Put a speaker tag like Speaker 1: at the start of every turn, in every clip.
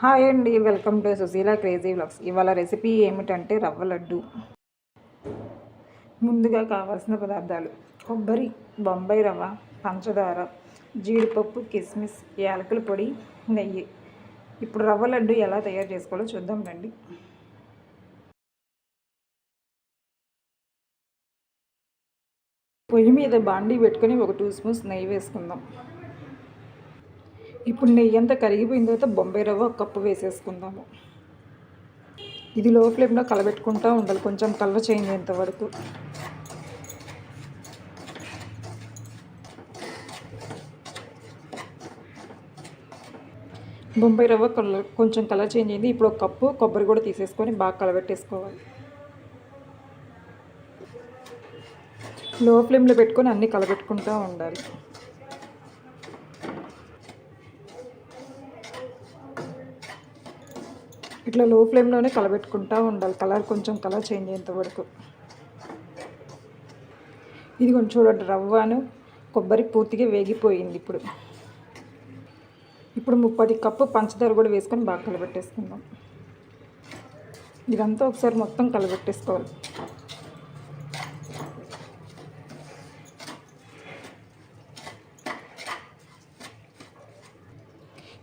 Speaker 1: Hi అండి, welcome to Sushila crazy vlogs. ఇవాళ recipe ఏమిటంటే రవ్వ లడ్డు. ముందుగా కావాల్సిన పదార్థాలు: కొబ్బరి, బొంబాయి రవ్వ, పంచదార, జీడిపప్పు, కిస్మిస్, యాలకుల పొడి, నెయ్యి. ఇప్పుడు రవ్వ లడ్డు ఎలా తయారు చేసుకోవాలో చూద్దాం రండి. పొయ్యి మీద బాండీ పెట్టుకొని ఒక 2 స్పూన్స్ నెయ్యి వేసుకుందాం. ఇప్పుడు నెయ్యి అంతా కరిగిపోయిన తర్వాత బొంబాయి రవ్వ 1 కప్పు వేసేసుకుందాము. ఇది లో ఫ్లేమ్లో కలబెట్టుకుంటూ ఉండాలి, కొంచెం కలర్ చేంజ్ అయ్యేంత వరకు. బొంబాయి రవ్వ కొంచెం కలర్ చేంజ్ అయింది. ఇప్పుడు 1 కప్పు కొబ్బరి కూడా తీసేసుకొని బాగా కలబెట్టేసుకోవాలి. లో ఫ్లేమ్లో పెట్టుకొని అన్నీ కలబెట్టుకుంటూ ఉండాలి. ఇట్లా లో ఫ్లేమ్లోనే కలబెట్టుకుంటూ ఉండాలి, కొంచెం కలర్ చేంజ్ అయ్యేంత వరకు. ఇది కొంచెం చూడండి, రవ్వను కొబ్బరి పూర్తిగా వేగిపోయింది. ఇప్పుడు 30 కప్పు పంచదార కూడా వేసుకొని బాగా కలబెట్టేసుకుందాం. ఇదంతా ఒకసారి మొత్తం కలబెట్టేసుకోవాలి.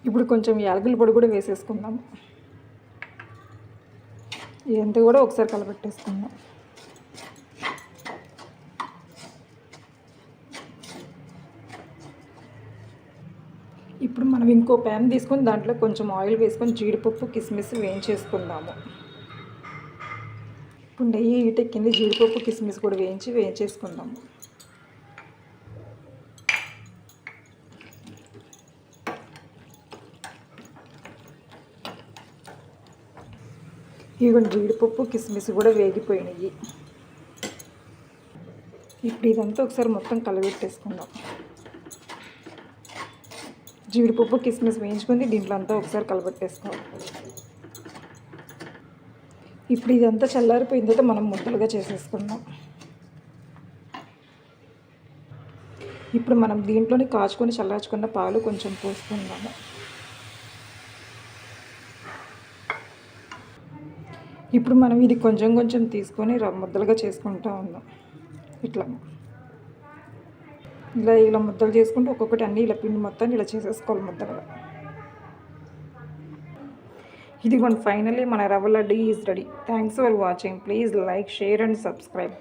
Speaker 1: ఇప్పుడు కొంచెం యాలకుల పొడి కూడా వేసేసుకుందాం. ఇదంతా కూడా ఒకసారి కలబెట్టేసుకుందాం. ఇప్పుడు మనం ఇంకో ప్యాన్ తీసుకొని దాంట్లో కొంచెం ఆయిల్ వేసుకొని జీడిపప్పు, కిస్మిస్ వేయించేసుకుందాము. ఇప్పుడు నెయ్యి హీటెక్కింది, జీడిపప్పు, కిస్మిస్ కూడా వేయించేసుకుందాము. ఇవి జీడిపప్పు, కిస్మిస్ కూడా వేగిపోయినాయి. ఇప్పుడు ఇదంతా ఒకసారి మొత్తం కలబెట్టేసుకుందాం. జీడిపప్పు, కిస్మిస్ వేయించుకొని దీంట్లో అంతా ఒకసారి కలబెట్టేసుకోవాలి. ఇప్పుడు ఇదంతా చల్లారిపోయిన తర్వాత మనం ముద్దలుగా చేసేసుకుందాం. ఇప్పుడు మనం దీంట్లోని కాచుకొని చల్లార్చుకున్న పాలు కొంచెం పోసుకుందాము. ఇప్పుడు మనం ఇది కొంచెం కొంచెం తీసుకొని ముద్దలుగా చేసుకుంటూ ఉందాం. ఇలా ముద్దలు చేసుకుంటూ ఒక్కొక్కటి అన్నీ ఇలా పిండి మొత్తాన్ని ఇలా చేసేసుకోవాలి ముద్దలుగా. ఇదిగోండి, ఫైనల్లీ మన రవ్వ laddu is ready. Thanks for watching. Please like, share and subscribe.